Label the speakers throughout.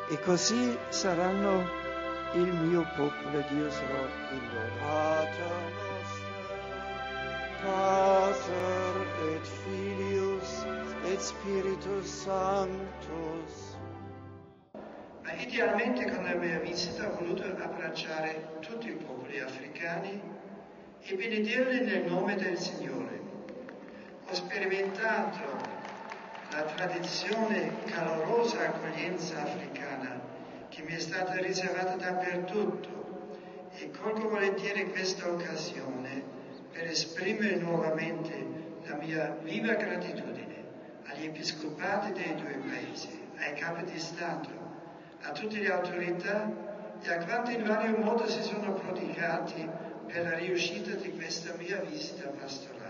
Speaker 1: e così saranno il mio popolo ed io sarò il loro. Pater noster, Pater et Filius et Spiritus Sanctus.
Speaker 2: Ma idealmente con la mia visita ho voluto abbracciare tutti i popoli africani e benedirli nel nome del Signore. Ho sperimentato la tradizione calorosa accoglienza africana che mi è stata riservata dappertutto e colgo volentieri questa occasione per esprimere nuovamente la mia viva gratitudine agli episcopati dei due paesi, ai capi di Stato, a tutte le autorità e a quanti in vario modo si sono prodigati per la riuscita di questa mia visita pastorale.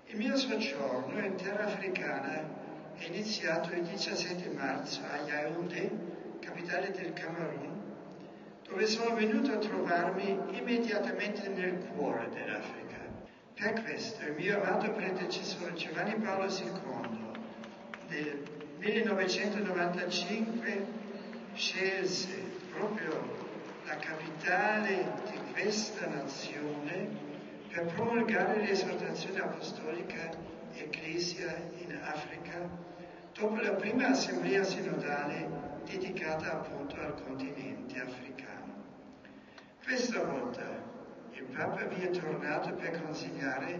Speaker 2: Il mio soggiorno in terra africana è iniziato il 17 marzo a Yaoundé, capitale del Camerun, dove sono venuto a trovarmi immediatamente nel cuore dell'Africa. Per questo il mio amato predecessore Giovanni Paolo II nel 1995 scelse proprio la capitale di questa nazione per promulgare l'esortazione apostolica Ecclesia in Africa dopo la prima assemblea sinodale dedicata appunto al continente africano. Questa volta il Papa vi è tornato per consegnare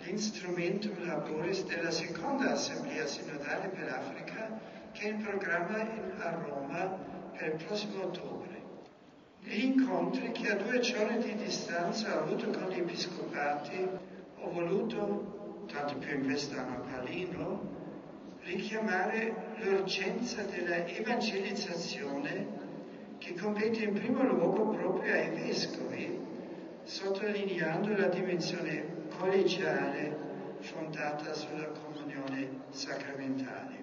Speaker 2: l'Instrumentum Laboris della seconda assemblea sinodale per l'Africa che è in programma a Roma per il prossimo ottobre. Negli incontri che a 2 giorni di distanza ho avuto con gli episcopati ho voluto, tanto più in quest'anno palino, richiamare l'urgenza della evangelizzazione che compete in primo luogo proprio ai vescovi, sottolineando la dimensione collegiale fondata sulla comunione sacramentale.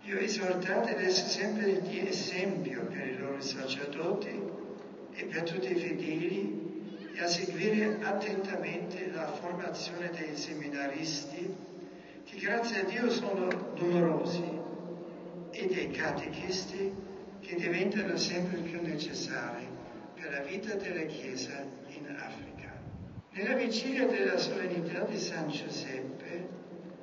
Speaker 2: Io ho esortato ad essere sempre di esempio per i loro sacerdoti e per tutti i fedeli e a seguire attentamente la formazione dei seminaristi che grazie a Dio sono numerosi e dei catechisti che diventano sempre più necessari per la vita della Chiesa in Africa. Nella vigilia della solennità di San Giuseppe,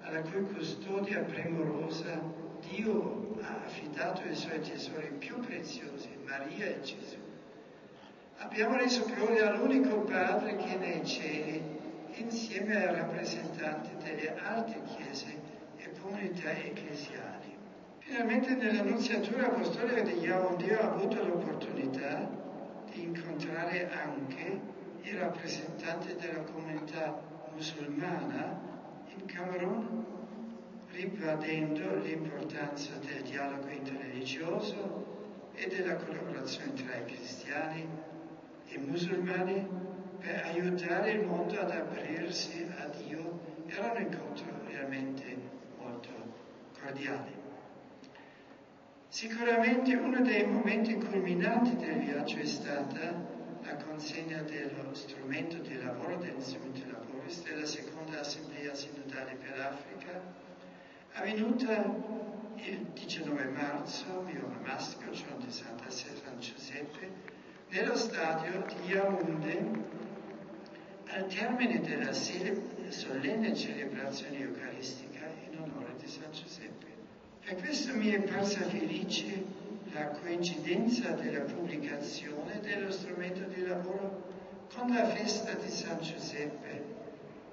Speaker 2: alla cui custodia premurosa Dio ha affidato i suoi tesori più preziosi, Maria e Gesù, abbiamo reso gloria all'unico Padre che è nei cieli, insieme ai rappresentanti delle alte chiese e comunità ecclesiali. Finalmente nell'annunziatura apostolica di Yaoundé ho avuto l'opportunità di incontrare anche i rappresentanti della comunità musulmana in Camerun, ribadendo l'importanza del dialogo interreligioso e della collaborazione tra i cristiani e musulmani per aiutare il mondo ad aprirsi a Dio. Era un incontro realmente molto cordiale. Sicuramente uno dei momenti culminanti del viaggio è stata la consegna dello strumento di lavoro, dell'Instrumento Laboris, della seconda assemblea sinodale per l'Africa, avvenuta il 19 marzo, mio onomastico, giorno di Santa San Giuseppe, nello stadio di Yaoundé, al termine della solenne celebrazione eucaristica in onore di San Giuseppe. Per questo mi è parsa felice la coincidenza della pubblicazione dello strumento di lavoro con la festa di San Giuseppe,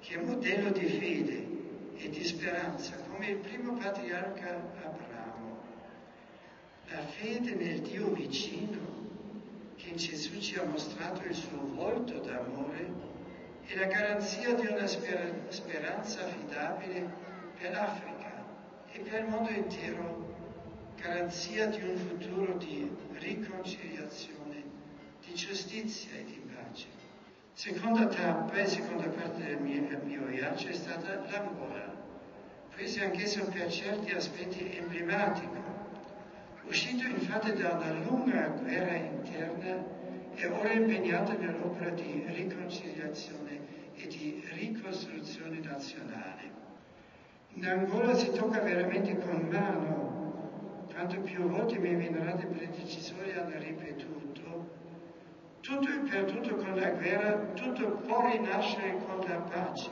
Speaker 2: che è modello di fede e di speranza, come il primo patriarca Abramo. La fede nel Dio vicino, che in Gesù ci ha mostrato il suo volto d'amore, è la garanzia di una speranza affidabile per l'Africa e per il mondo intero, garanzia di un futuro di riconciliazione, di giustizia e di pace. Seconda tappa e seconda parte del mio viaggio è stata l'Angola. Questo è anch'esso per certi aspetti emblematico. Uscito infatti da una lunga guerra interna e ora impegnato nell'opera di riconciliazione e di ricostruzione nazionale. In Angola si tocca veramente con mano quanto più volte tutto può rinascere con la pace,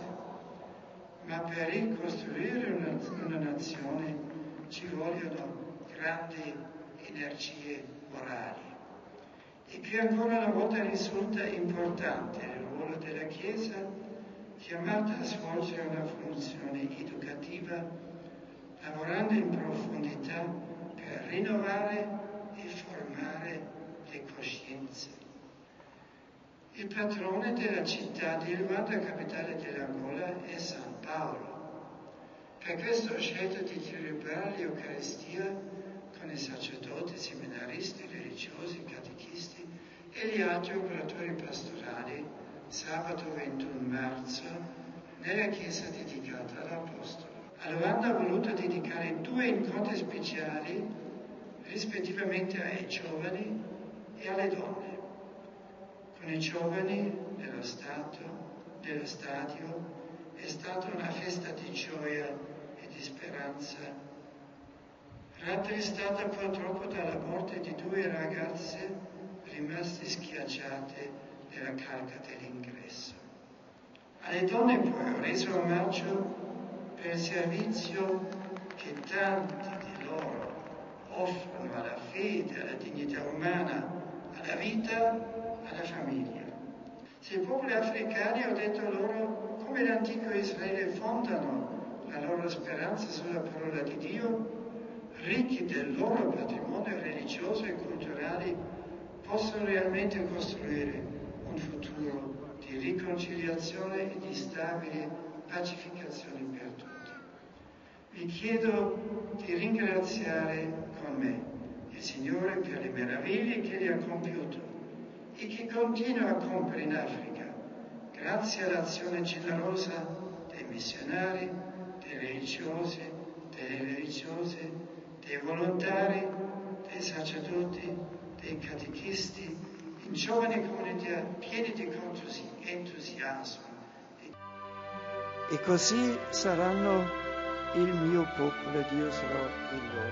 Speaker 2: ma per ricostruire una nazione ci vogliono grandi energie morali. E qui ancora una volta risulta importante il ruolo della Chiesa, chiamata a svolgere una funzione educativa, lavorando in profondità per rinnovare e formare le coscienze. Il patrone della città di Luanda, capitale dell'Angola, è San Paolo. Per questo ho scelto di celebrare l'Eucaristia con i sacerdoti, seminaristi, religiosi, catechisti e gli altri operatori pastorali sabato 21 marzo nella chiesa dedicata all'Apostolo. A Luanda ho voluto dedicare 2 incontri speciali rispettivamente ai giovani e alle donne. Con i giovani nello stadio è stata una festa di gioia e di speranza, rattristata purtroppo dalla morte di 2 ragazze rimaste schiacciate nella calca dell'ingresso. Alle donne poi ho reso omaggio per il servizio che tanti di loro offrono alla fede, alla dignità umana, alla vita, alla famiglia. Se i popoli africani, ho detto loro, come l'antico Israele fondano la loro speranza sulla parola di Dio, ricchi del loro patrimonio religioso e culturale, possono realmente costruire un futuro di riconciliazione e di stabile pacificazione per tutti. Vi chiedo di ringraziare con me il Signore per le meraviglie che Egli ha compiuto e che continua a compiere in Africa, grazie all'azione generosa dei missionari, dei religiosi, delle religiose, dei volontari, dei sacerdoti, dei catechisti, in giovani comunità piene di entusiasmo.
Speaker 1: E così saranno il mio popolo ed io sarò il loro.